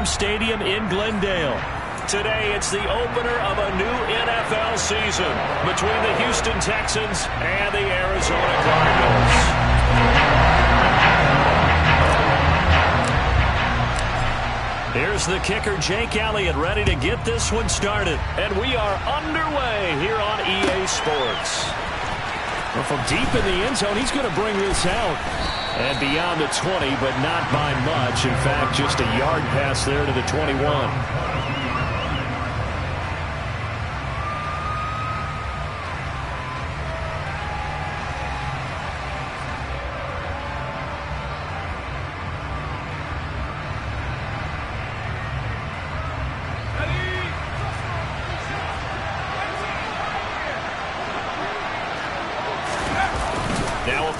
Farm Stadium in Glendale. Today, it's the opener of a new NFL season between the Houston Texans and the Arizona Cardinals. Here's the kicker, Jake Elliott, ready to get this one started. And we are underway here on EA Sports. Well, from deep in the end zone, he's going to bring this out. And beyond the 20, but not by much. In fact, just a yard pass there to the 21.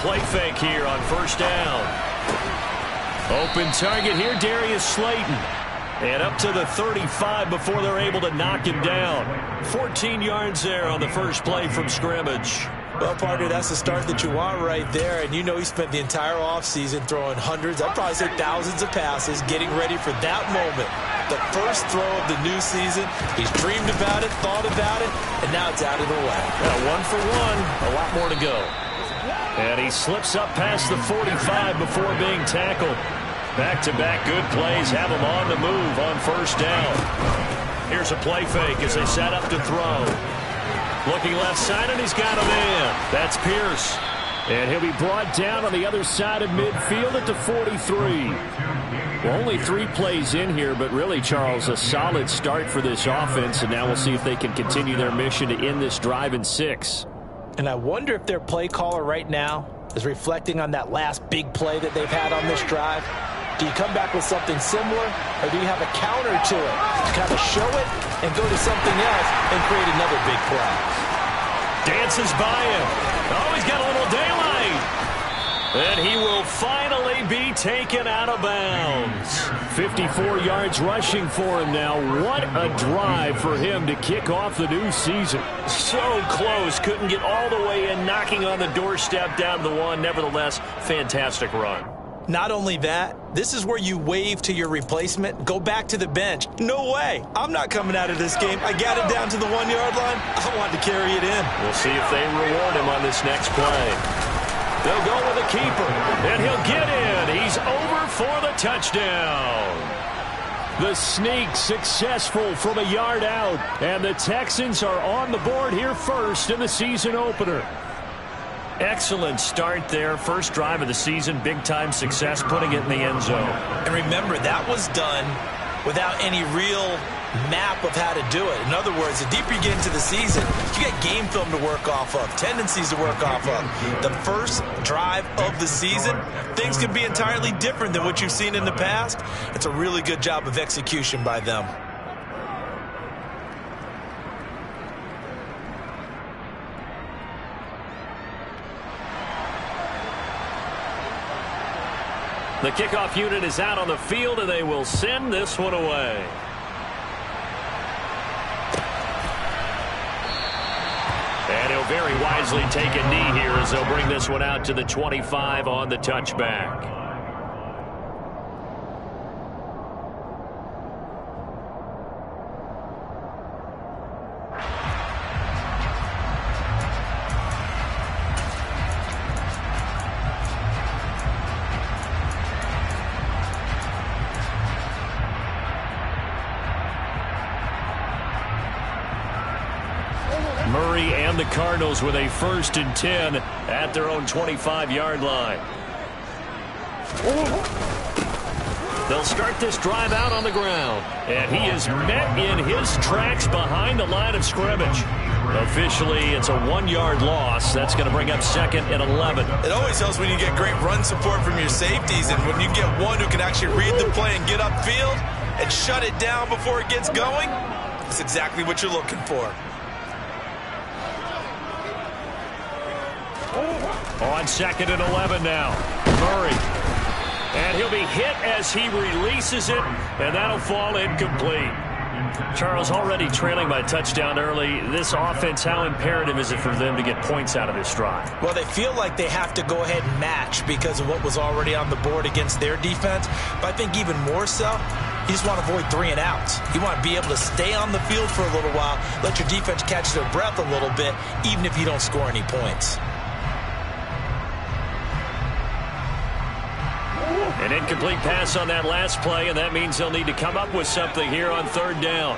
Play fake here on first down. Open target here, Darius Slayton. And up to the 35 before they're able to knock him down. 14 yards there on the first play from scrimmage. Well, partner, that's the start that you want right there. And you know he spent the entire offseason throwing hundreds, I'd probably say thousands of passes, getting ready for that moment. The first throw of the new season. He's dreamed about it, thought about it, and now it's out of the way. Yeah, 1 for 1, a lot more to go. And he slips up past the 45 before being tackled. Back-to-back good plays have him on the move on first down. Here's a play fake as they set up to throw. Looking left side, and he's got a man. That's Pierce. And he'll be brought down on the other side of midfield at the 43. Well, only 3 plays in here, but really, Charles, a solid start for this offense. And now we'll see if they can continue their mission to end this drive in 6. And I wonder if their play caller right now is reflecting on that last big play that they've had on this drive. Do you come back with something similar, or do you have a counter to it to kind of show it and go to something else and create another big play? Dances by him. Oh, he's got a little daylight. And he will finally be taken out of bounds. 54 yards rushing for him now. What a drive for him to kick off the new season. So close. Couldn't get all the way in, knocking on the doorstep down the 1. Nevertheless, fantastic run. Not only that, this is where you wave to your replacement, go back to the bench. No way. I'm not coming out of this game. I got it down to the 1-yard line. I want to carry it in. We'll see if they reward him on this next play. They'll go with a keeper, and he'll get in. He's over for the touchdown. The sneak successful from a yard out, and the Texans are on the board here first in the season opener. Excellent start there. First drive of the season, big-time success, putting it in the end zone. And remember, that was done without any real map of how to do it. In other words, the deeper you get into the season, you get game film to work off of, tendencies to work off of. The first drive of the season, things can be entirely different than what you've seen in the past. It's a really good job of execution by them. The kickoff unit is out on the field, and they will send this one away. And he'll very wisely take a knee here as they'll bring this one out to the 25 on the touchback. Murray and the Cardinals with a 1st and 10 at their own 25-yard line. They'll start this drive out on the ground. And he is met in his tracks behind the line of scrimmage. Officially, it's a 1-yard loss. That's going to bring up 2nd and 11. It always helps when you get great run support from your safeties, and when you get one who can actually read the play and get upfield and shut it down before it gets going, that's exactly what you're looking for. On 2nd and 11 now. Murray. And he'll be hit as he releases it, and that'll fall incomplete. Charles, already trailing by a touchdown early. This offense, how imperative is it for them to get points out of this drive? Well, they feel like they have to go ahead and match because of what was already on the board against their defense. But I think even more so, You just want to avoid 3 and outs. You want to be able to stay on the field for a little while, let your defense catch their breath a little bit, even if you don't score any points. An incomplete pass on that last play, and that means they'll need to come up with something here on 3rd down.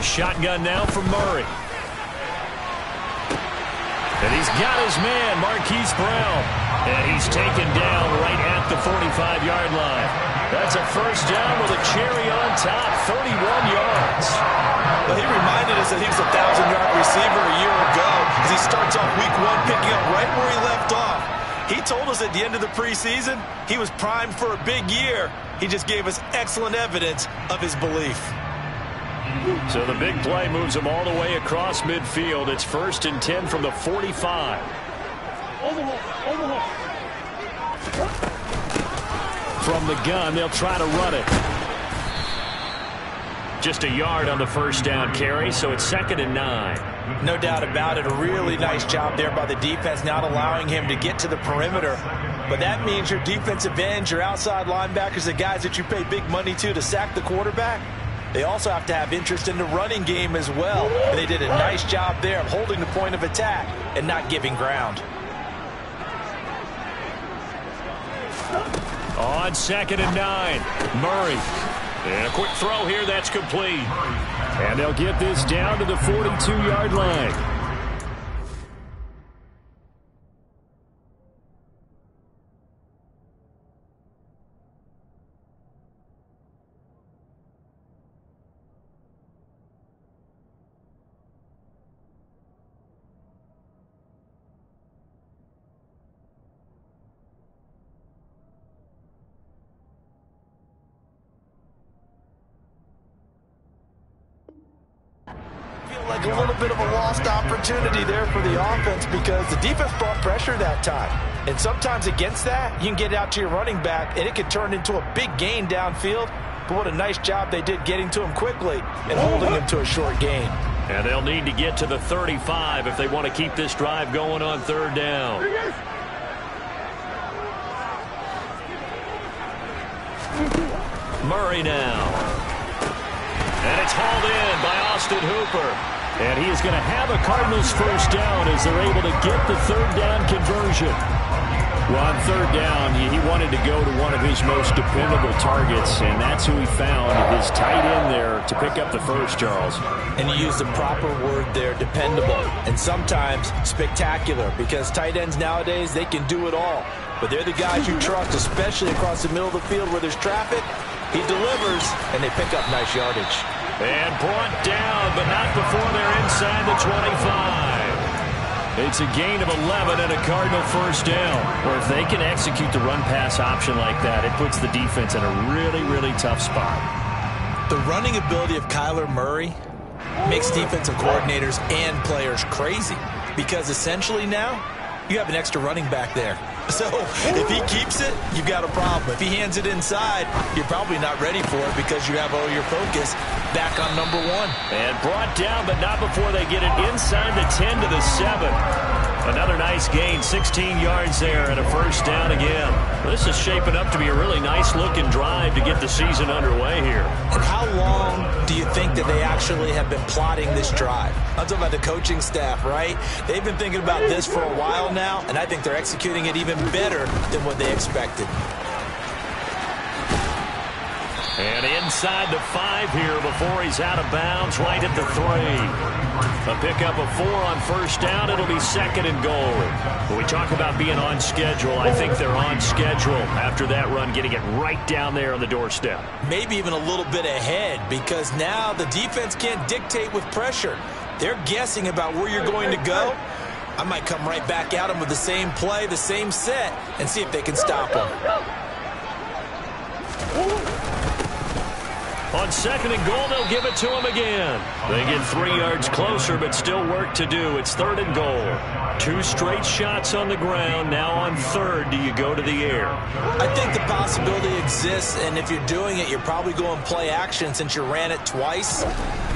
Shotgun now from Murray. And he's got his man, Marquise Brown. And he's taken down right at the 45-yard line. That's a 1st down with a cherry on top, 31 yards. Well, he reminded us that he was a 1,000-yard receiver a year ago as he starts off week 1 picking up right where he left off. He told us at the end of the preseason he was primed for a big year. He just gave us excellent evidence of his belief. So the big play moves them all the way across midfield. It's 1st and 10 from the 45. From the gun, they'll try to run it. Just a yard on the 1st down carry, so it's 2nd and 9. No doubt about it. A really nice job there by the defense, not allowing him to get to the perimeter. But that means your defensive ends, your outside linebackers, the guys that you pay big money to sack the quarterback, they also have to have interest in the running game as well. And they did a nice job there of holding the point of attack and not giving ground. On 2nd and 9, Murray. And a quick throw here, that's complete. And they'll get this down to the 42-yard line. Like a little bit of a lost opportunity there for the offense because the defense brought pressure that time. And sometimes against that, you can get out to your running back, and it could turn into a big gain downfield. But what a nice job they did getting to him quickly and holding him to a short gain. And they'll need to get to the 35 if they want to keep this drive going on 3rd down. Murray now. And it's hauled in by Austin Hooper. And he is going to have a Cardinals 1st down as they're able to get the 3rd down conversion. Well, on 3rd down, he wanted to go to one of his most dependable targets, and that's who he found, his tight end there to pick up the first, Charles. And you use the proper word there, dependable, and sometimes spectacular, because tight ends nowadays, they can do it all. But they're the guys you trust, especially across the middle of the field where there's traffic. He delivers, and they pick up nice yardage. And brought down, but not before they're inside the 25. It's a gain of 11 and a Cardinal 1st down. Or if they can execute the run-pass option like that, it puts the defense in a really, really tough spot. The running ability of Kyler Murray makes defensive coordinators and players crazy because essentially now you have an extra running back there. So if he keeps it, you've got a problem. If he hands it inside, you're probably not ready for it because you have all your focus back on number 1. And brought down, but not before they get it inside the 10 to the 7. Another nice gain, 16 yards there and a 1st down again. This is shaping up to be a really nice-looking drive to get the season underway here. And how long do you think that they actually have been plotting this drive? I'm talking about the coaching staff, right? They've been thinking about this for a while now, and I think they're executing it even better than what they expected. And inside the 5 here before he's out of bounds, right at the 3. A pickup of 4 on 1st down. It'll be 2nd and goal. When we talk about being on schedule, I think they're on schedule after that run, getting it right down there on the doorstep. Maybe even a little bit ahead because now the defense can't dictate with pressure. They're guessing about where you're going to go. I might come right back at them with the same play, the same set, and see if they can stop them. On 2nd and goal, they'll give it to him again. They get 3 yards closer, but still work to do. It's 3rd and goal. 2 straight shots on the ground. Now on 3rd, do you go to the air? I think the possibility exists, and if you're doing it, you're probably going play action since you ran it twice.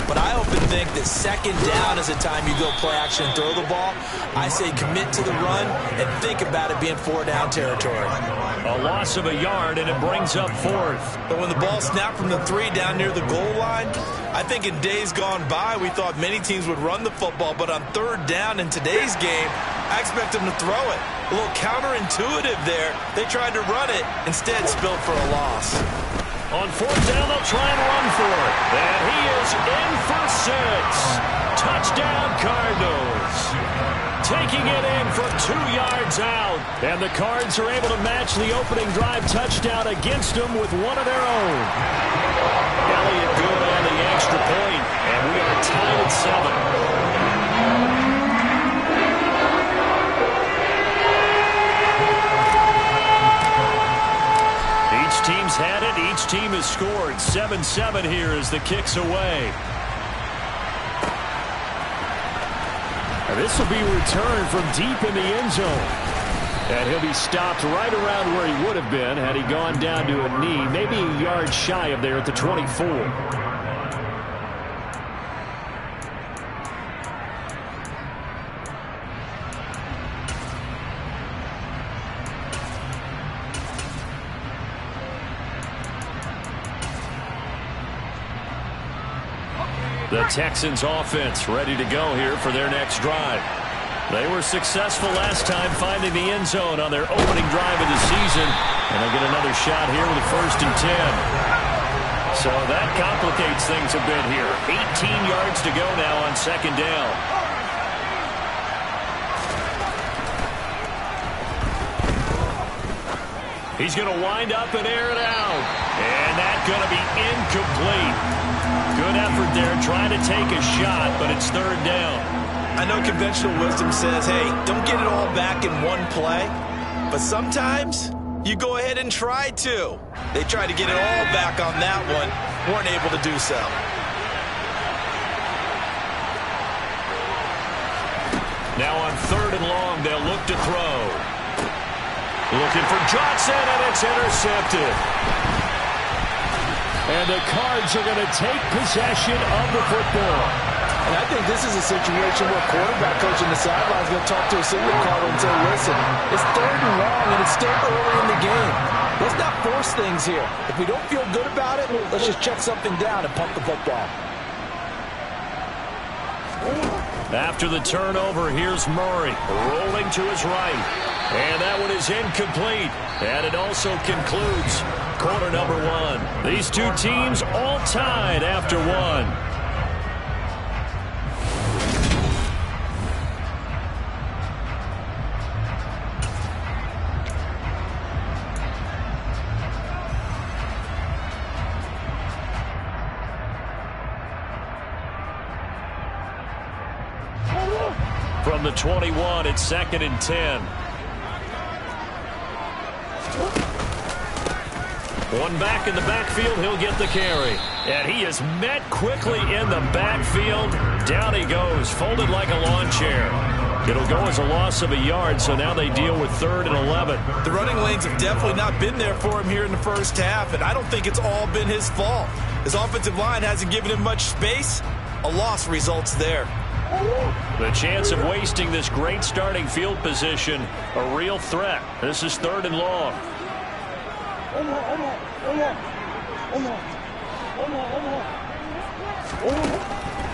But I often think that 2nd down is the time you go play action and throw the ball. I say commit to the run and think about it being 4-down territory. A loss of a yard, and it brings up 4th. But when the ball snapped from the 3 down near the goal line, I think in days gone by, we thought many teams would run the football, but on 3rd down in today's game, I expect them to throw it. A little counterintuitive there. They tried to run it, instead spilled for a loss. On 4th down, they'll try and run for it. And he is in for 6. Touchdown, Cardinals. Taking it in from 2 yards out. And the Cards are able to match the opening drive touchdown against them with one of their own. Elliott good on the extra point, and we are tied at 7. Each team's had it. Each team has scored. 7-7 here as the kick's away. And this will be returned from deep in the end zone. And he'll be stopped right around where he would have been had he gone down to a knee, maybe a yard shy of there at the 24. The Texans offense ready to go here for their next drive. They were successful last time finding the end zone on their opening drive of the season. And they'll get another shot here with a 1st and 10. So that complicates things a bit here. 18 yards to go now on 2nd down. He's going to wind up and air it out. And that's going to be incomplete. Good effort there trying to take a shot, but it's 3rd down. I know conventional wisdom says, hey, don't get it all back in one play. But sometimes you go ahead and try to. They tried to get it all back on that one. Weren't able to do so. Now on 3rd and long, they'll look to throw. Looking for Johnson, and it's intercepted. And the Cards are going to take possession of the football. And I think this is a situation where quarterback coach in the sideline is going to talk to a signal caller and say, listen, it's 3rd and long, and it's still early in the game. Let's not force things here. If we don't feel good about it, let's just check something down and pump the football. After the turnover, here's Murray rolling to his right. And that one is incomplete. And it also concludes quarter number 1. These two teams all tied after 1. From the 21, it's 2nd and 10. One back in the backfield, he'll get the carry. And he is met quickly in the backfield. Down he goes, folded like a lawn chair. It'll go as a loss of a yard, so now they deal with 3rd and 11. The running lanes have definitely not been there for him here in the first half, and I don't think it's all been his fault. His offensive line hasn't given him much space. A loss results there. The chance of wasting this great starting field position, a real threat. This is 3rd and long.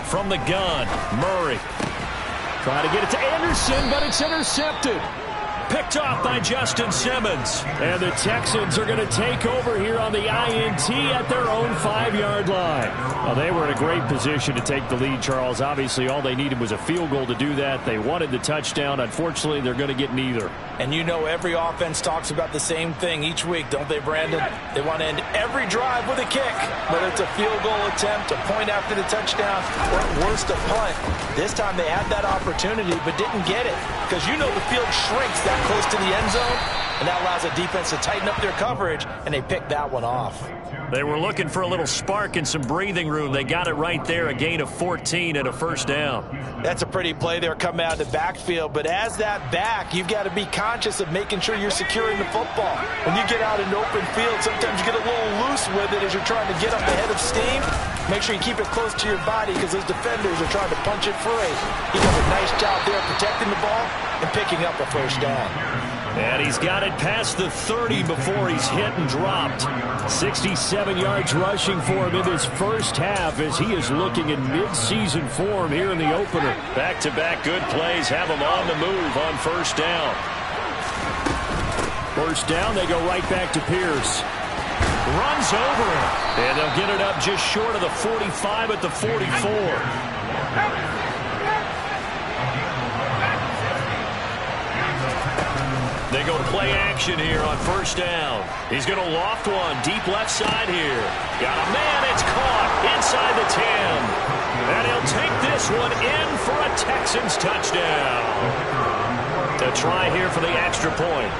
From the gun, Murray. Trying to get it to Anderson, but it's intercepted. Picked off by Justin Simmons. And the Texans are going to take over here on the INT at their own 5-yard line. Well, they were in a great position to take the lead, Charles. Obviously, all they needed was a field goal to do that. They wanted the touchdown. Unfortunately, they're going to get neither. And you know every offense talks about the same thing each week, don't they, Brandon? They want to end every drive with a kick, whether it's a field goal attempt, a point after the touchdown, or at worst a punt. This time they had that opportunity but didn't get it because you know the field shrinks that close to the end zone. and that allows the defense to tighten up their coverage, and they pick that one off. They were looking for a little spark and some breathing room. They got it right there, a gain of 14 and a first down. That's a pretty play there coming out of the backfield, but as that back, you've got to be conscious of making sure you're securing the football. When you get out in open field, sometimes you get a little loose with it as you're trying to get up ahead of steam. Make sure you keep it close to your body because those defenders are trying to punch it free. He does a nice job there protecting the ball and picking up a first down. And he's got it past the 30 before he's hit and dropped. 67 yards rushing for him in his first half as he is looking in mid-season form here in the opener. Back-to-back good plays have him on the move on first down. First down, they go right back to Pierce. Runs over him. And they'll get it up just short of the 45 at the 44. They go play action here on first down. He's going to loft one deep left side here. Got a man. It's caught inside the 10. And he'll take this one in for a Texans touchdown. To try here for the extra point.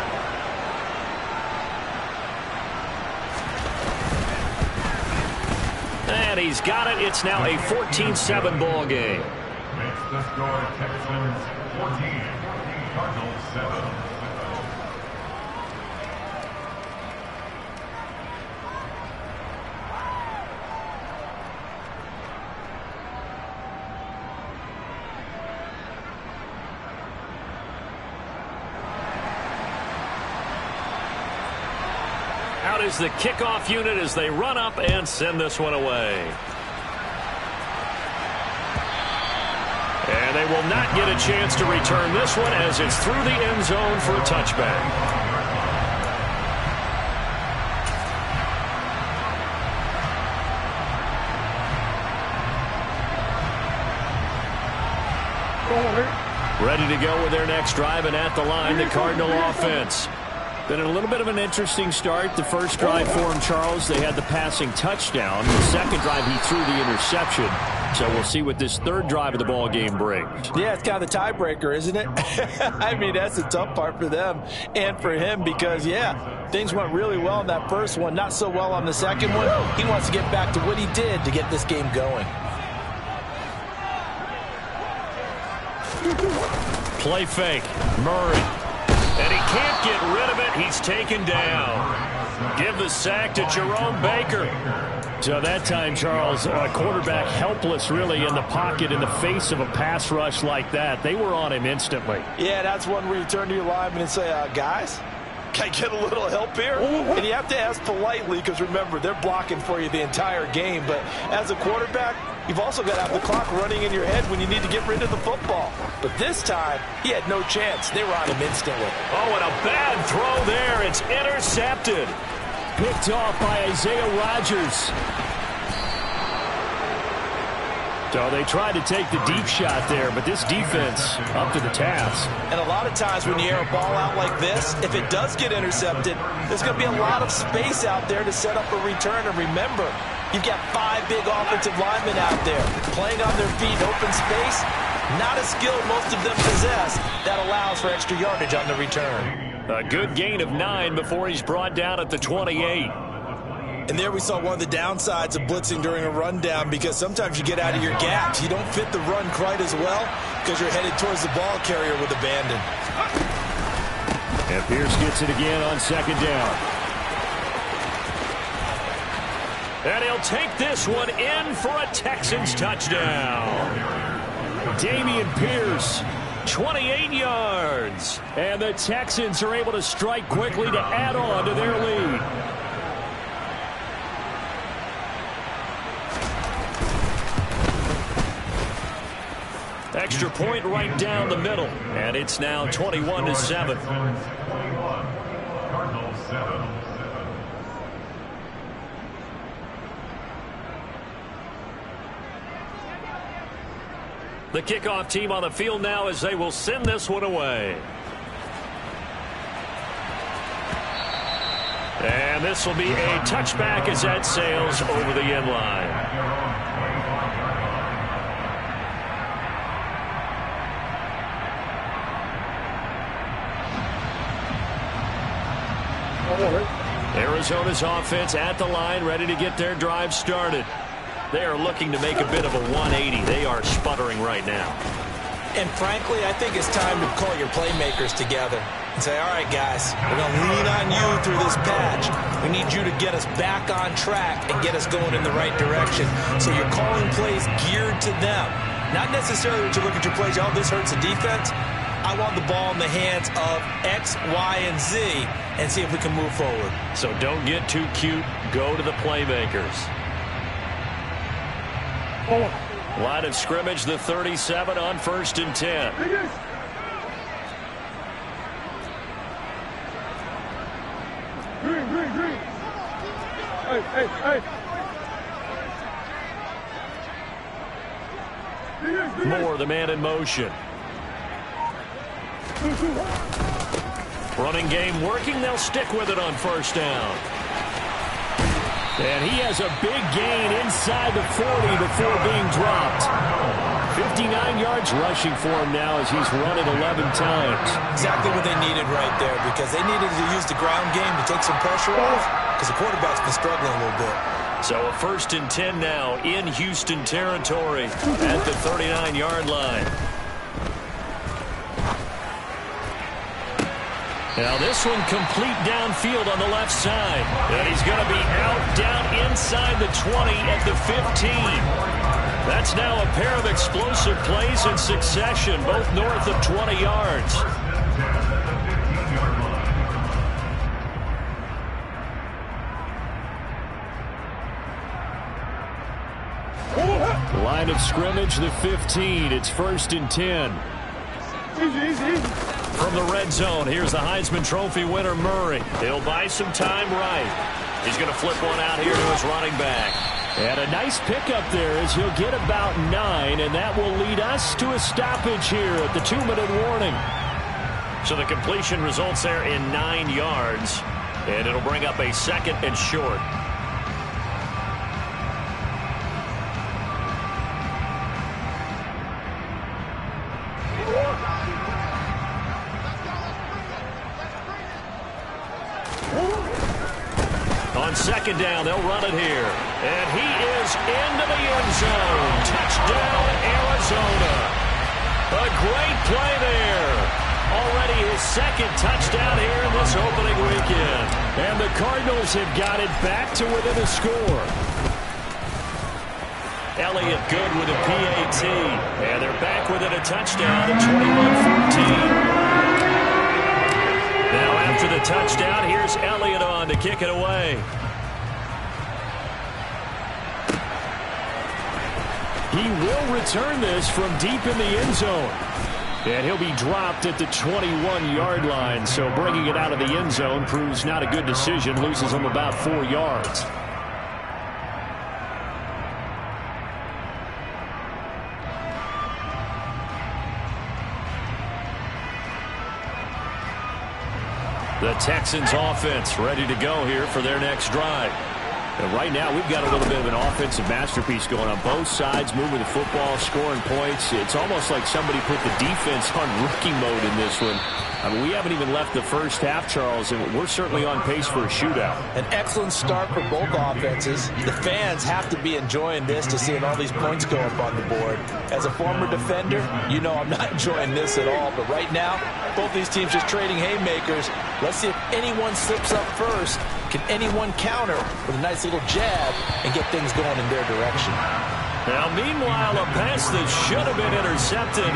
And he's got it. It's now a 14-7 ball game. Makes the score Texans 14, Cardinals 7. Out is the kickoff unit as they run up and send this one away. And they will not get a chance to return this one as it's through the end zone for a touchback. Ready to go with their next drive, and at the line, the Cardinal offense. Been a little bit of an interesting start. The first drive for him, Charles, they had the passing touchdown. The second drive, he threw the interception. So we'll see what this third drive of the ball game brings. Yeah, it's kind of the tiebreaker, isn't it? I mean, that's the tough part for them and for him because, yeah, things went really well in that first one, not so well on the second one. He wants to get back to what he did to get this game going. Play fake. Murray. And he can't get rid of it. He's taken down. Give the sack to Jerome Baker. So that time, Charles, a quarterback helpless really in the pocket in the face of a pass rush like that. They were on him instantly. Yeah, that's one where you turn to your lineman and say, guys, can I get a little help here? And you have to ask politely because, remember, they're blocking for you the entire game. But as a quarterback, you've also got to have the clock running in your head when you need to get rid of the football. But this time, he had no chance. They were on him instantly. Oh, and a bad throw there. It's intercepted. Picked off by Isaiah Rodgers. So they tried to take the deep shot there, but this defense up to the task. And a lot of times when you air a ball out like this, if it does get intercepted, there's going to be a lot of space out there to set up a return. And remember, you've got 5 big offensive linemen out there playing on their feet, open space. Not a skill most of them possess that allows for extra yardage on the return. A good gain of 9 before he's brought down at the 28. And there we saw one of the downsides of blitzing during a rundown because sometimes you get out of your gaps. You don't fit the run quite as well because you're headed towards the ball carrier with abandon. And Pierce gets it again on second down. And he'll take this one in for a Texans touchdown. Dameon Pierce, 28 yards. And the Texans are able to strike quickly to add on to their lead. Extra point right down the middle. And it's now 21-7. Cardinals 7. The kickoff team on the field now as they will send this one away. And this will be a touchback as that sails over the end line. Arizona's offense at the line, ready to get their drive started. They are looking to make a bit of a 180. They are sputtering right now. And frankly, I think it's time to call your playmakers together and say, all right, guys, we're going to lean on you through this patch. We need you to get us back on track and get us going in the right direction. So you're calling plays geared to them. Not necessarily that you look at your plays, oh, this hurts the defense. I want the ball in the hands of X, Y, and Z and see if we can move forward. So don't get too cute. Go to the playmakers. Line of scrimmage, the 37 on 1st and 10. Green. Hey. Moore, the man in motion. Running game working. They'll stick with it on 1st down. And he has a big gain inside the 40 before being dropped. 59 yards rushing for him now as he's run it 11 times. Exactly what they needed right there, because they needed to use the ground game to take some pressure off, because the quarterback's been struggling a little bit. So a 1st and 10 now in Houston territory at the 39-yard line. Now this one complete downfield on the left side. And he's going to be out down inside the 20 at the 15. That's now a pair of explosive plays in succession, both north of 20 yards. Line of scrimmage, the 15. It's 1st and 10. Easy. From the red zone, here's the Heisman Trophy winner, Murray. He'll buy some time right. He's going to flip one out here to his running back. And a nice pickup there as he'll get about 9, and that will lead us to a stoppage here at the 2-minute warning. So the completion results there in 9 yards, and it'll bring up a 2nd and short. On 2nd down, they'll run it here. And he is into the end zone. Touchdown, Arizona. A great play there. Already his 2nd touchdown here in this opening weekend. And the Cardinals have got it back to within a score. Elliott good with a PAT. And they're back within a touchdown at 21-14. Now after the touchdown, here's Elliott on to kick it away. He will return this from deep in the end zone. And he'll be dropped at the 21-yard line. So bringing it out of the end zone proves not a good decision. Loses him about 4 yards. The Texans offense ready to go here for their next drive. And right now we've got a little bit of an offensive masterpiece going on both sides, moving the football, scoring points. It's almost like somebody put the defense on rookie mode in this one. I mean, we haven't even left the first half, Charles, and we're certainly on pace for a shootout. An excellent start for both offenses. The fans have to be enjoying this to seeing all these points go up on the board. As a former defender, you know I'm not enjoying this at all. But right now, both these teams just trading haymakers. Let's see if anyone slips up first. Can anyone counter with a nice little jab and get things going in their direction? Now, meanwhile, a pass that should have been intercepted,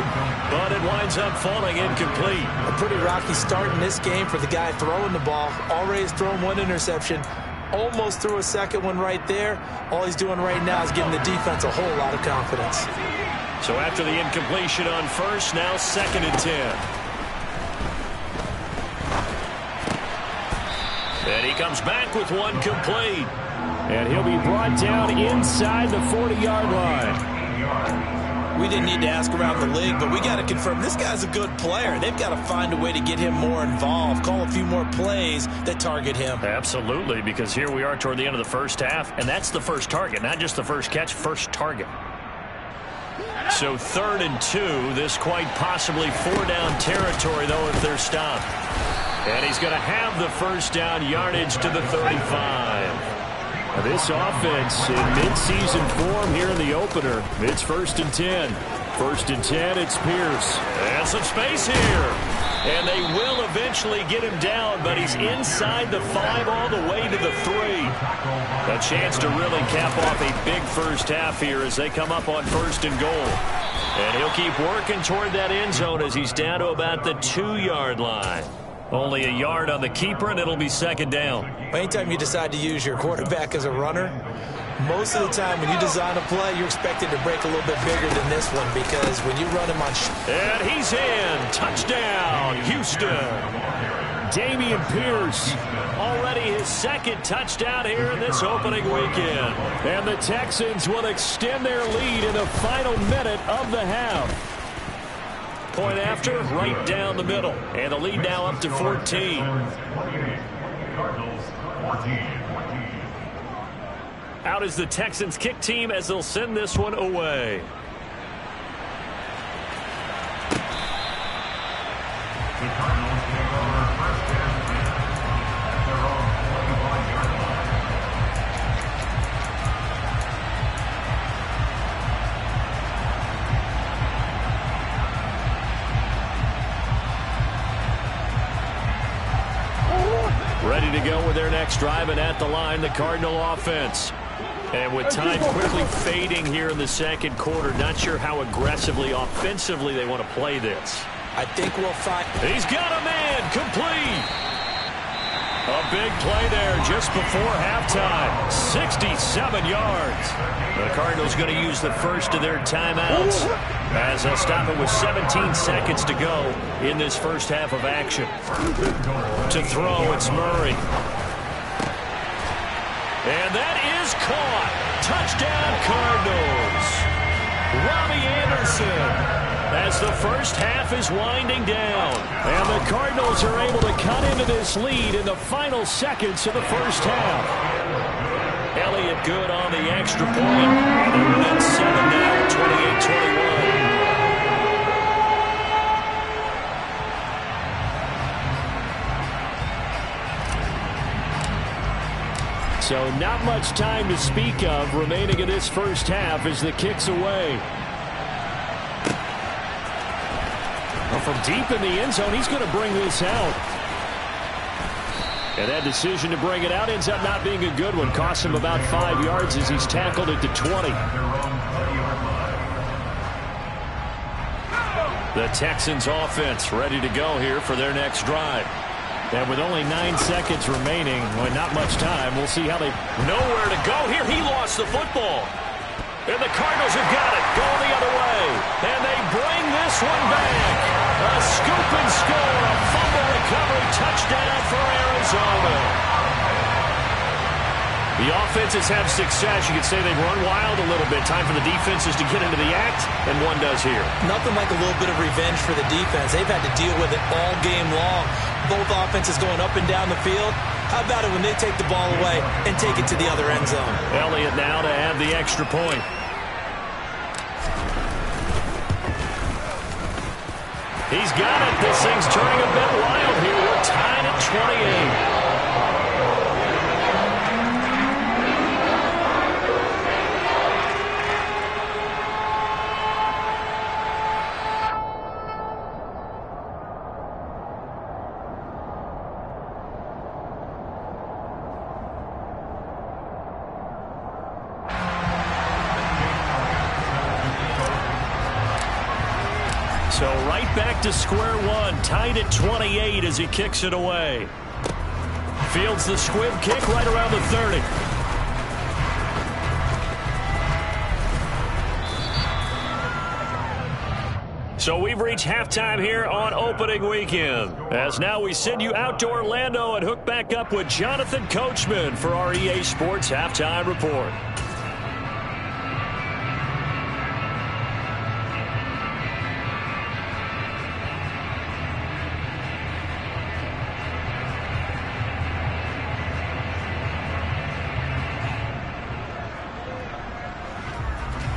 but it winds up falling incomplete. A pretty rocky start in this game for the guy throwing the ball. Already has thrown 1 interception. Almost threw a 2nd one right there. All he's doing right now is giving the defense a whole lot of confidence. So after the incompletion on 1st, now 2nd and 10. And he comes back with 1 complete. And he'll be brought down inside the 40-yard line. We didn't need to ask around the league, but we got to confirm this guy's a good player. They've got to find a way to get him more involved, call a few more plays that target him. Absolutely, because here we are toward the end of the first half, and that's the first target, not just the first catch, first target. So 3rd and 2, this quite possibly 4-down territory, though, if they're stopped. And he's going to have the first down, yardage to the 35. This offense in mid-season form here in the opener. It's 1st and 10. 1st and 10, it's Pierce. And some space here. And they will eventually get him down, but he's inside the 5 all the way to the 3. A chance to really cap off a big first half here as they come up on 1st and goal. And he'll keep working toward that end zone as he's down to about the 2-yard line. Only a yard on the keeper, and it'll be 2nd down. Anytime you decide to use your quarterback as a runner, most of the time when you design a play, you're expected to break a little bit bigger than this one because when you run him on... And he's in. Touchdown, Houston. Dameon Pierce, already his 2nd touchdown here in this opening weekend. And the Texans will extend their lead in the final minute of the half. Point after, right down the middle. And the lead now up to 14. Out is the Texans kick team as they'll send this one away. The Cardinals take over 1st and 10 at their own 25-yard line. Ready to go with their next drive, and at the line, the Cardinal offense. And with time quickly fading here in the 2nd quarter, not sure how aggressively, offensively they want to play this. I think we'll find... He's got a man, complete. A big play there just before halftime. 67 yards. The Cardinals going to use the first of their timeouts as they'll stop it with 17 seconds to go in this first half of action. To throw, it's Murray. And that is caught. Touchdown, Cardinals. Robbie Anderson. As the first half is winding down. And the Cardinals are able to cut into this lead in the final seconds of the first half. Elliott good on the extra point. And they're within 7 now, 28-21. So not much time to speak of remaining in this first half as the kick's away. Well, from deep in the end zone, he's going to bring this out. And that decision to bring it out ends up not being a good one. Costs him about 5 yards as he's tackled at the 20. The Texans offense ready to go here for their next drive. And with only 9 seconds remaining, well, not much time, we'll see how they... Nowhere to go here. He lost the football. And the Cardinals have got it. Going the other way. And they bring this one back. A scoop and score. A fumble recovery touchdown for Arizona. The offenses have success. You could say they've run wild a little bit. Time for the defenses to get into the act, and one does here. Nothing like a little bit of revenge for the defense. They've had to deal with it all game long. Both offenses going up and down the field. How about it when they take the ball away and take it to the other end zone? Elliott now to add the extra point. He's got it. This thing's turning a bit wild here. We're tied at 28. So right back to square one, tied at 28 as he kicks it away. Fields the squib kick right around the 30. So we've reached halftime here on opening weekend. As now we send you out to Orlando and hook back up with Jonathan Coachman for our EA Sports Halftime Report.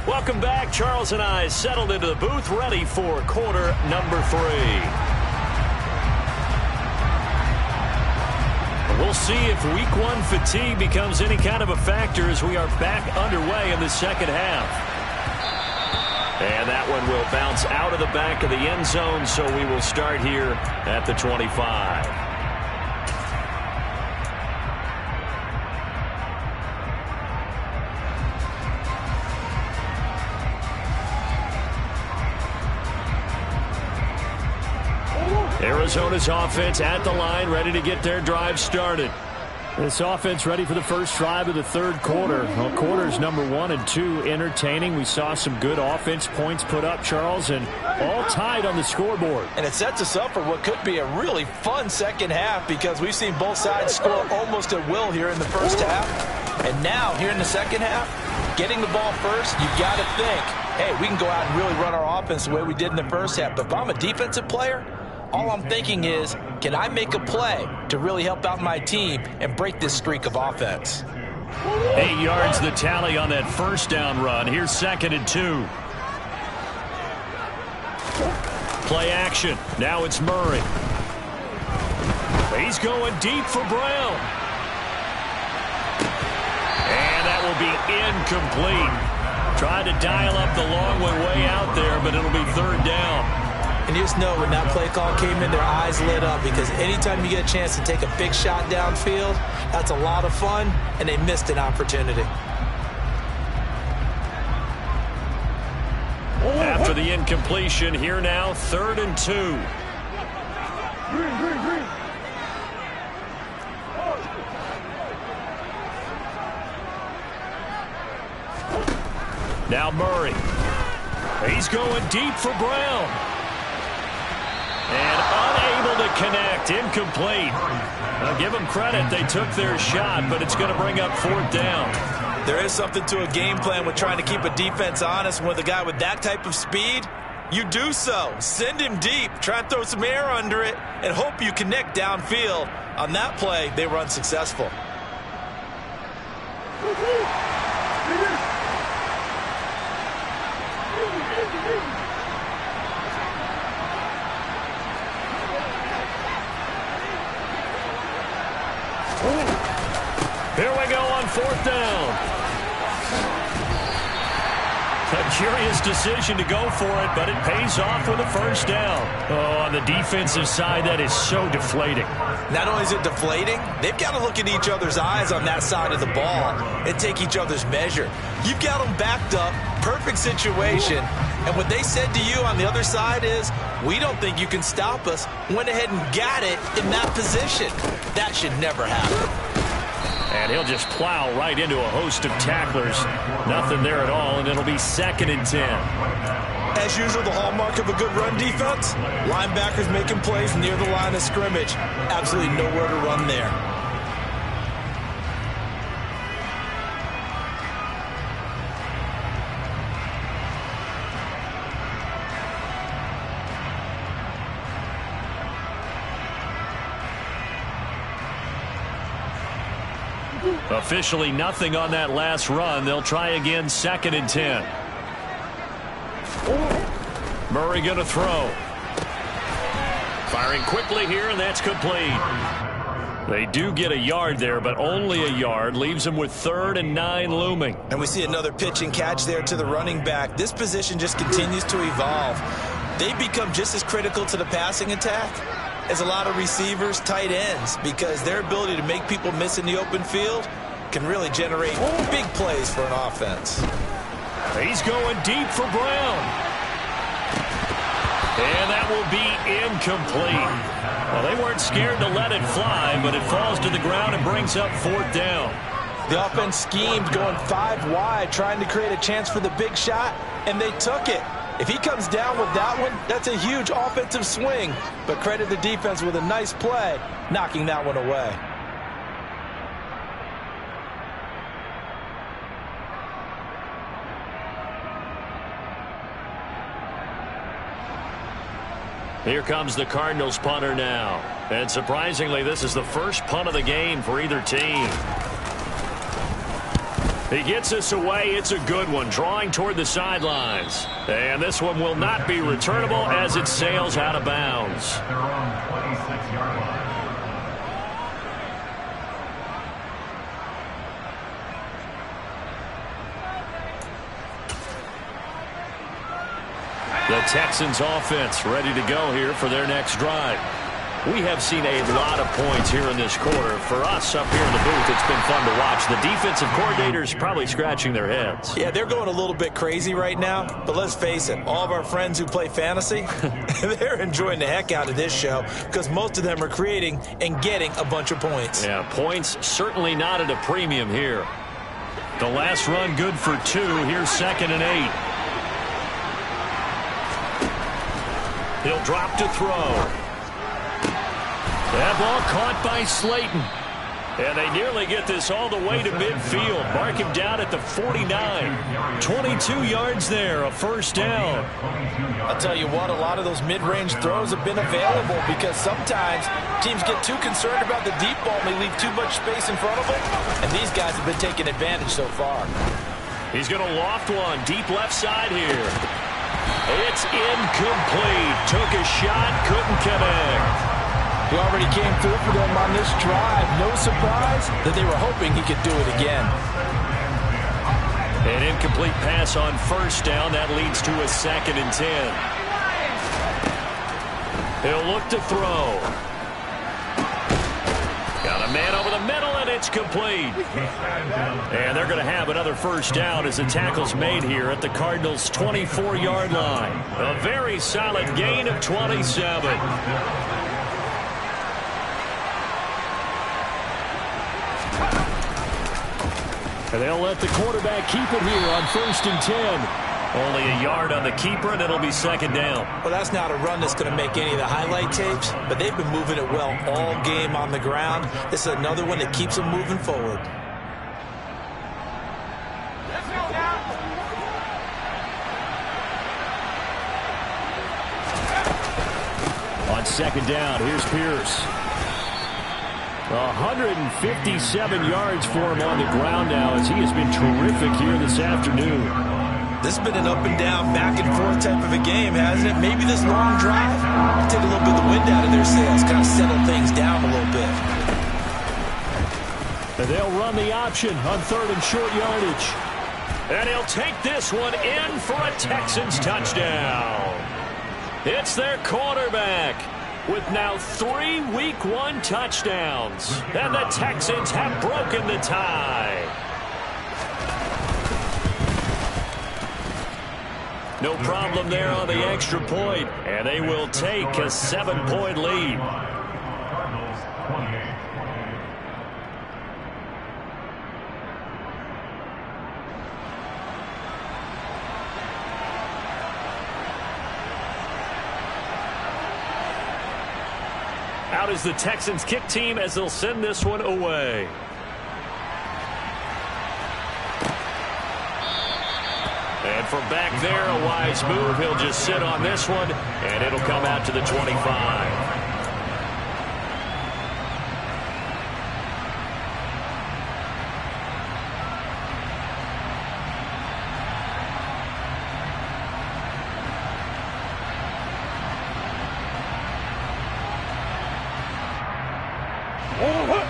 Welcome back. Charles and I settled into the booth, ready for quarter number 3. We'll see if week one fatigue becomes any kind of a factor as we are back underway in the second half. And that one will bounce out of the back of the end zone, so we will start here at the 25. Arizona's offense at the line, ready to get their drive started. This offense ready for the first drive of the third quarter. Well, quarters number 1 and 2 entertaining. We saw some good offense points put up, Charles, and all tied on the scoreboard. And it sets us up for what could be a really fun second half because we've seen both sides score almost at will here in the first half. And now, here in the second half, getting the ball first, you've got to think, hey, we can go out and really run our offense the way we did in the first half. But if I'm a defensive player, all I'm thinking is, can I make a play to really help out my team and break this streak of offense? 8 yards the tally on that first down run. Here's 2nd and 2. Play action. Now it's Murray. He's going deep for Brown. And that will be incomplete. Tried to dial up the long one way out there, but it'll be 3rd down. And you just know when that play call came in, their eyes lit up because anytime you get a chance to take a big shot downfield, that's a lot of fun, and they missed an opportunity. After the incompletion, here now, 3rd and 2. Now Murray. He's going deep for Brown. And unable to connect, incomplete. I'll give them credit, they took their shot, but it's going to bring up 4th down. There is something to a game plan with trying to keep a defense honest. With a guy with that type of speed, you do so. Send him deep, try and throw some air under it, and hope you connect downfield. On that play, they were unsuccessful. Here we go on 4th down. A curious decision to go for it, but it pays off with a first down. Oh, on the defensive side, that is so deflating. Not only is it deflating, they've got to look at each other's eyes on that side of the ball and take each other's measure. You've got them backed up, perfect situation, and what they said to you on the other side is, we don't think you can stop us. Went ahead and got it in that position. That should never happen. And he'll just plow right into a host of tacklers. Nothing there at all, and it'll be 2nd and 10. As usual, the hallmark of a good run defense, linebackers making plays near the line of scrimmage. Absolutely nowhere to run there. Officially nothing on that last run. They'll try again, 2nd and 10. Murray going to throw. Firing quickly here, and that's complete. They do get a yard there, but only a yard. Leaves them with 3rd and 9 looming. And we see another pitch and catch there to the running back. This position just continues to evolve. They become just as critical to the passing attack as a lot of receivers, tight ends, because their ability to make people miss in the open field can really generate big plays for an offense. He's going deep for Brown. And that will be incomplete. Well, they weren't scared to let it fly, but it falls to the ground and brings up 4th down. The offense schemed going 5 wide, trying to create a chance for the big shot, and they took it. If he comes down with that one, that's a huge offensive swing. But credit the defense with a nice play, knocking that one away. Here comes the Cardinals punter now. And surprisingly, this is the first punt of the game for either team. He gets us away. It's a good one, drawing toward the sidelines. And this one will not be returnable as it sails out of bounds. Their own 26-yard line. The Texans offense ready to go here for their next drive. We have seen a lot of points here in this quarter. For us up here in the booth, it's been fun to watch. The defensive coordinators probably scratching their heads. Yeah, they're going a little bit crazy right now. But let's face it, all of our friends who play fantasy, they're enjoying the heck out of this show because most of them are creating and getting a bunch of points. Yeah, points certainly not at a premium here. The last run good for 2. Here's 2nd and 8. He'll drop to throw. That ball caught by Slayton. And they nearly get this all the way to midfield. Mark him down at the 49. 22 yards there, a first down. I'll tell you what, a lot of those mid-range throws have been available because sometimes teams get too concerned about the deep ball and they leave too much space in front of them. And these guys have been taking advantage so far. He's going to loft one deep left side here. It's incomplete. Took a shot, couldn't connect. He already came through for them on this drive. No surprise that they were hoping he could do it again. An incomplete pass on first down. That leads to a 2nd and 10. He'll look to throw. Got a man over the middle, and it's complete. And they're going to have another first down as the tackle's made here at the Cardinals' 24-yard line. A very solid gain of 27. And they'll let the quarterback keep it here on 1st and 10. Only a yard on the keeper, and it'll be 2nd down. Well, that's not a run that's going to make any of the highlight tapes, but they've been moving it well all game on the ground. This is another one that keeps them moving forward. On 2nd down, here's Pierce. 157 yards for him on the ground now as he has been terrific here this afternoon. This has been an up and down, back and forth type of a game, hasn't it? Maybe this long drive take a little bit of the wind out of their sails, kind of settle things down a little bit. And they'll run the option on 3rd and short yardage. And he'll take this one in for a Texans touchdown. It's their quarterback with now 3 Week 1 touchdowns. And the Texans have broken the tie. No problem there on the extra point, and they will take a 7-point lead. Cardinals 28. Out is the Texans kick team as they'll send this one away. And from back there, a wise move. He'll just sit on this one, and it'll come out to the 25.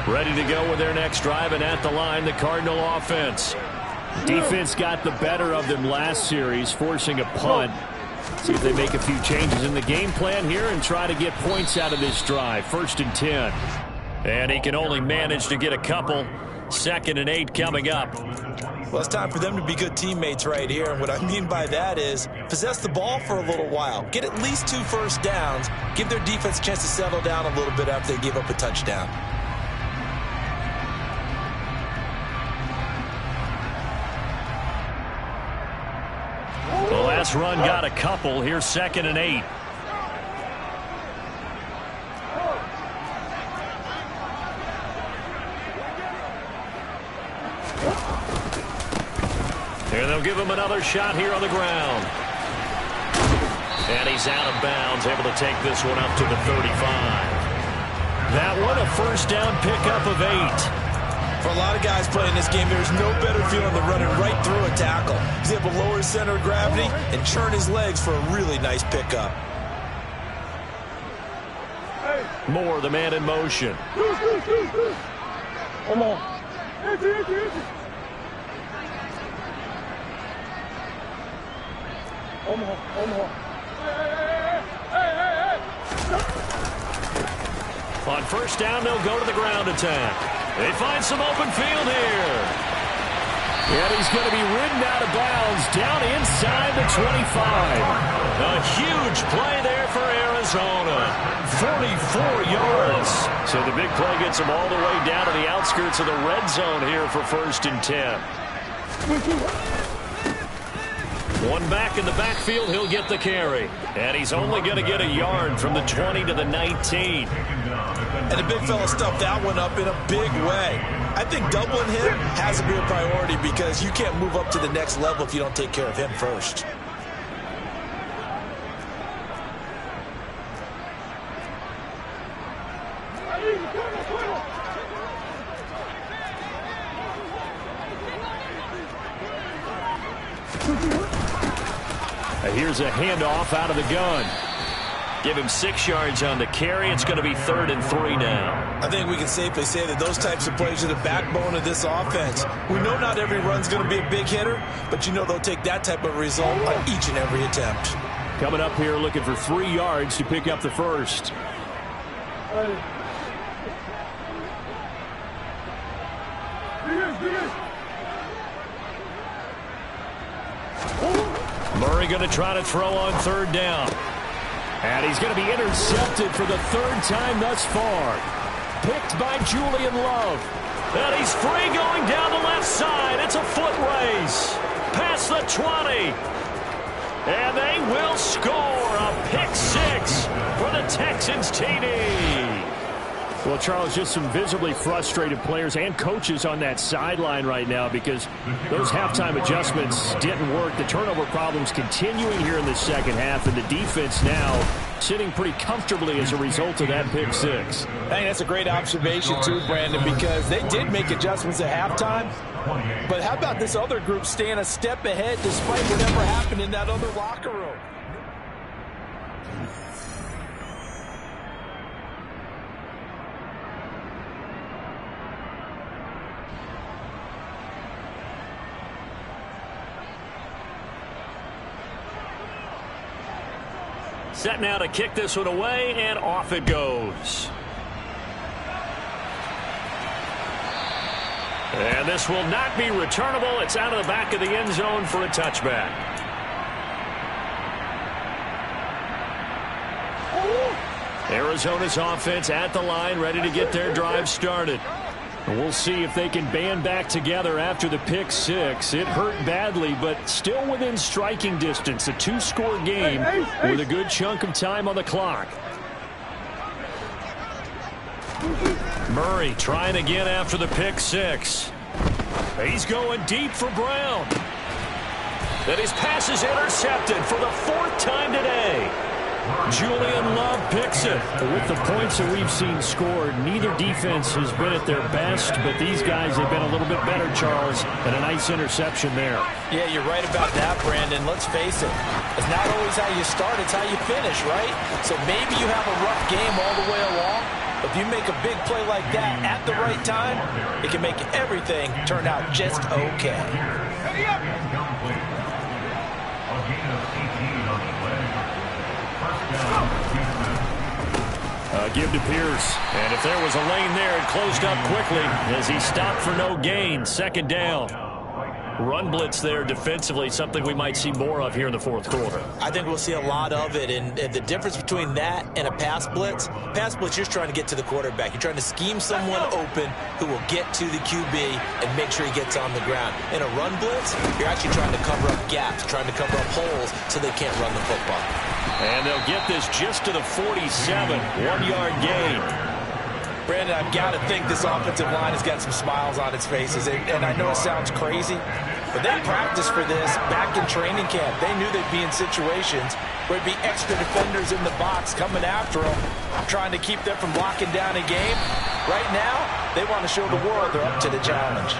Ready to go with their next drive, and at the line, the Cardinal offense. Defense got the better of them last series, forcing a punt. See if they make a few changes in the game plan here and try to get points out of this drive. 1st and 10. And he can only manage to get a couple. 2nd and 8 coming up. Well, it's time for them to be good teammates right here. And what I mean by that is possess the ball for a little while. Get at least 2 first downs. Give their defense a chance to settle down a little bit after they give up a touchdown. The last run got a couple. Here's 2nd and 8. And they'll give him another shot here on the ground. And he's out of bounds, able to take this one up to the 35. That one a first down pickup of 8. For a lot of guys playing this game, there's no better feeling than running right through a tackle. He's able to lower his center of gravity and churn his legs for a really nice pickup. Moore, the man in motion. Come on. Come on. On first down, they'll go to the ground attack. They find some open field here. And he's going to be ridden out of bounds down inside the 25. A huge play there for Arizona. 44 yards. So the big play gets him all the way down to the outskirts of the red zone here for 1st and 10. One back in the backfield, he'll get the carry. And he's only going to get a yard from the 20 to the 19. And the big fella stuffed that one up in a big way. I think doubling him has to be a priority because you can't move up to the next level if you don't take care of him first. Here's a handoff out of the gun. Give him 6 yards on the carry. It's going to be 3rd and 3 now. I think we can safely say that those types of plays are the backbone of this offense. We know not every run's going to be a big hitter, but you know they'll take that type of result on each and every attempt. Coming up here looking for 3 yards to pick up the first. Murray going to try to throw on 3rd down. And he's going to be intercepted for the 3rd time thus far. Picked by Julian Love. And he's free going down the left side. It's a foot race. Past the 20. And they will score a pick 6 for the Texans TD. Well, Charles, just some visibly frustrated players and coaches on that sideline right now because those halftime adjustments didn't work. The turnover problems continuing here in the second half, and the defense now sitting pretty comfortably as a result of that pick 6. I think that's a great observation, too, Brandon, because they did make adjustments at halftime. But how about this other group staying a step ahead despite whatever happened in that other locker room? Set now to kick this one away, and off it goes. And this will not be returnable. It's out of the back of the end zone for a touchback. Arizona's offense at the line, ready to get their drive started. And we'll see if they can band back together after the pick 6. It hurt badly, but still within striking distance. A 2-score game with a good chunk of time on the clock. Murray trying again after the pick 6. He's going deep for Brown. Then his pass is intercepted for the 4th time today. Julian Love picks it. With the points that we've seen scored, neither defense has been at their best, but these guys have been a little bit better, Charles, and a nice interception there. Yeah, you're right about that, Brandon. Let's face it. It's not always how you start, it's how you finish, right? So maybe you have a rough game all the way along, but if you make a big play like that at the right time, it can make everything turn out just okay. Give to Pierce. And if there was a lane there, it closed up quickly as he stopped for no gain. 2nd down. Run blitz there defensively, something we might see more of here in the 4th quarter. I think we'll see a lot of it, and the difference between that and a pass blitz, you're just trying to get to the quarterback. You're trying to scheme someone open who will get to the QB and make sure he gets on the ground. In a run blitz, you're actually trying to cover up gaps, trying to cover up holes so they can't run the football. And they'll get this just to the 47, 1-yard gain. Brandon, I've got to think this offensive line has got some smiles on its faces. And I know it sounds crazy, but they practiced for this back in training camp. They knew they'd be in situations where there'd be extra defenders in the box coming after them, trying to keep them from locking down a game. Right now, they want to show the world they're up to the challenge.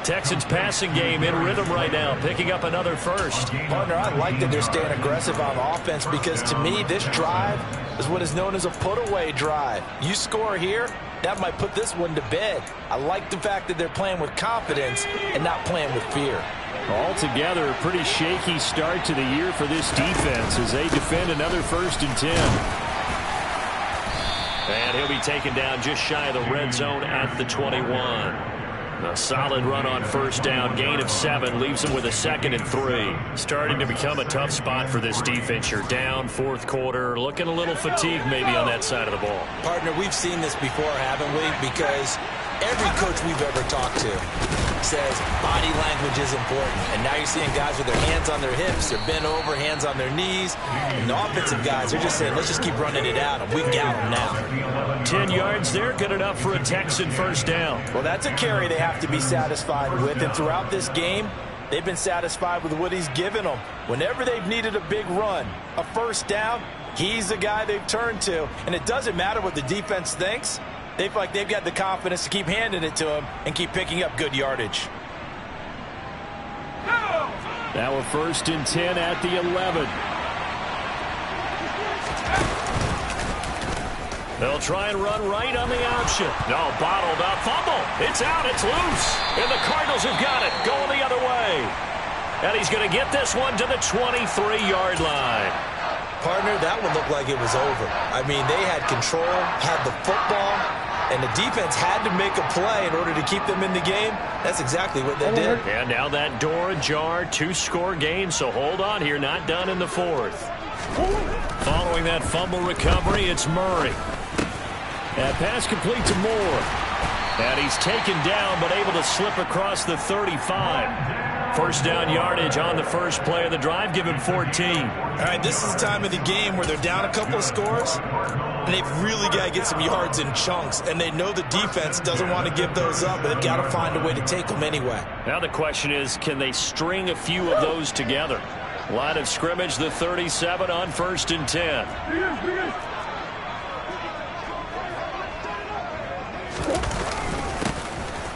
Texans passing game in rhythm right now, picking up another first. Partner, I like that they're staying aggressive on offense because to me, this drive is what is known as a put-away drive. You score here, that might put this one to bed. I like the fact that they're playing with confidence and not playing with fear. Altogether, a pretty shaky start to the year for this defense as they defend another 1st and 10. And he'll be taken down just shy of the red zone at the 21. A solid run on 1st down, gain of 7, leaves them with a 2nd and 3. Starting to become a tough spot for this defense. You're down 4th quarter, looking a little fatigued maybe on that side of the ball. Partner, we've seen this before, haven't we? Because every coach we've ever talked to says body language is important. And now you're seeing guys with their hands on their hips, they're bent over, hands on their knees. And the offensive guys, they're just saying, let's just keep running it out, and we've got them now. 10 yards there, good enough for a Texan 1st down. Well, that's a carry they have to be satisfied with. And throughout this game, they've been satisfied with what he's given them. Whenever they've needed a big run, a 1st down, he's the guy they've turned to. And it doesn't matter what the defense thinks. They feel like they've got the confidence to keep handing it to him and keep picking up good yardage. Now a 1st and 10 at the 11. They'll try and run right on the option. No, bottled up. Fumble. It's out. It's loose. And the Cardinals have got it. Going the other way. And he's going to get this one to the 23-yard line. Partner, that one looked like it was over. I mean, they had control, had the football, and the defense had to make a play in order to keep them in the game. That's exactly what they did. And now that door ajar, 2-score game, so hold on here, not done in the 4th. Following that fumble recovery, it's Murray. That pass complete to Moore. And he's taken down, but able to slip across the 35. 1st down yardage on the first play of the drive. Give him 14. All right, this is the time of the game where they're down a couple of scores, and they've really got to get some yards in chunks, and they know the defense doesn't want to give those up, but they've got to find a way to take them anyway. Now the question is, can they string a few of those together? Line of scrimmage, the 37 on 1st and 10.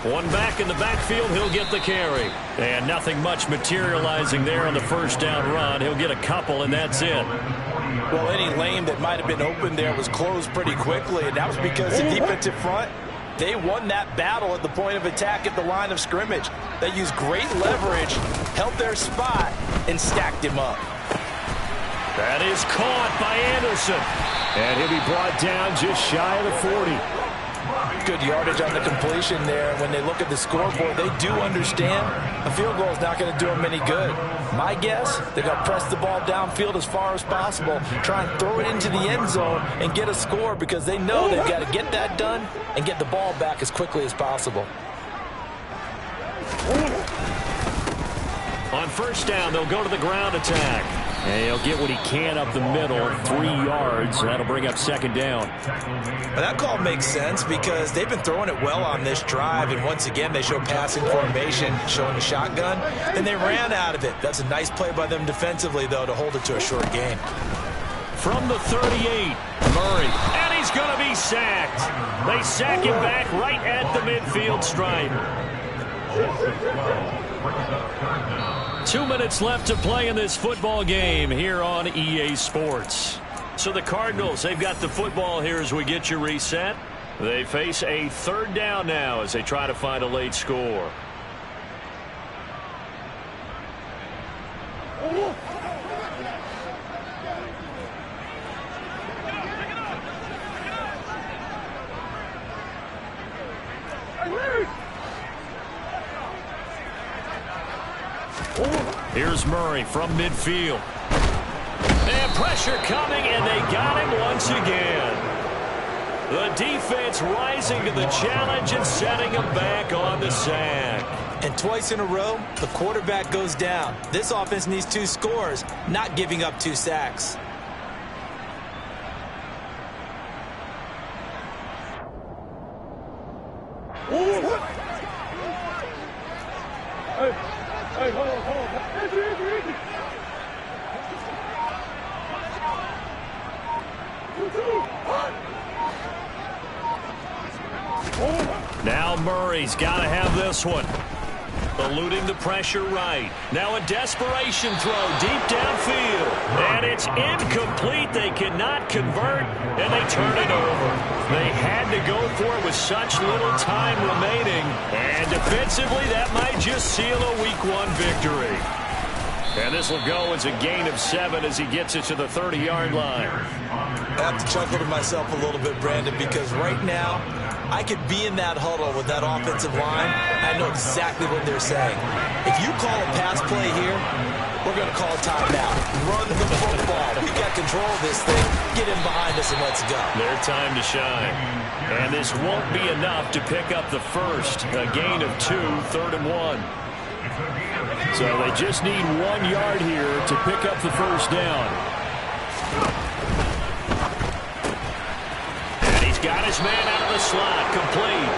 One back in the backfield, he'll get the carry. And nothing much materializing there on the 1st down run. He'll get a couple, and that's it. Well, any lane that might have been open there was closed pretty quickly, and that was because the defensive front, they won that battle at the point of attack at the line of scrimmage. They used great leverage, held their spot, and stacked him up. That is caught by Anderson. And he'll be brought down just shy of the 40. Good yardage on the completion there. When they look at the scoreboard, they do understand a field goal is not going to do them any good. My guess, they're going to press the ball downfield as far as possible, try and throw it into the end zone and get a score because they know they've got to get that done and get the ball back as quickly as possible. On 1st down, they'll go to the ground attack. And he'll get what he can up the middle, 3 yards. That'll bring up 2nd down. Well, that call makes sense because they've been throwing it well on this drive, and once again they show passing formation, showing the shotgun, and they ran out of it. That's a nice play by them defensively, though, to hold it to a short gain. From the 38, Murray, and he's going to be sacked. They sack him back right at the midfield stripe. 2 minutes left to play in this football game here on EA Sports. So the Cardinals, they've got the football here as we get you reset. They face a 3rd down now as they try to find a late score. Here's Murray from midfield. And pressure coming, and they got him once again. The defense rising to the challenge and setting him back on the sack. And twice in a row, the quarterback goes down. This offense needs 2 scores, not giving up 2 sacks. Hey, hold on. Now Murray's got to have this one. Eluding the pressure right. Now a desperation throw deep downfield. And it's incomplete. They cannot convert, and they turn it over. They had to go for it with such little time remaining. And defensively, that might just seal a Week 1 victory. And this will go as a gain of 7 as he gets it to the 30-yard line. I have to chuckle to myself a little bit, Brandon, because right now, I could be in that huddle with that offensive line. I know exactly what they're saying. If you call a pass play here, we're going to call a timeout. Run the football. We got control of this thing. Get in behind us and let's go. Their time to shine. And this won't be enough to pick up the first. A gain of 2, 3rd and 1. So they just need 1 yard here to pick up the first down. And he's got his man out of the slot, complete.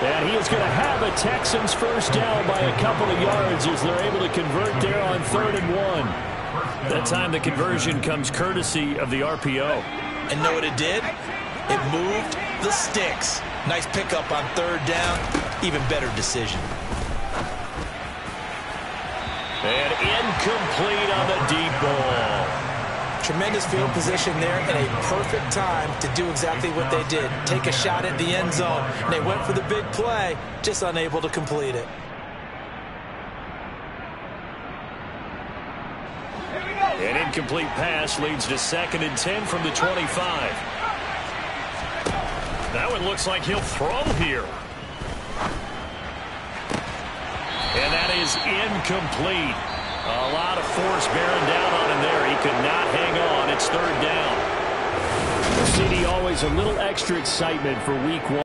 And he is going to have a Texans first down by a couple of yards as they're able to convert there on 3rd and 1. That time the conversion comes courtesy of the RPO. And know what it did? It moved the sticks. Nice pickup on 3rd down. Even better decision. And incomplete on the deep ball. Tremendous field position there and a perfect time to do exactly what they did. Take a shot at the end zone. And they went for the big play, just unable to complete it. An incomplete pass leads to 2nd and 10 from the 25. That one looks like he'll throw here. And that is incomplete. A lot of force bearing down on him there. He could not hang on. It's 3rd down. CD, always a little extra excitement for Week 1.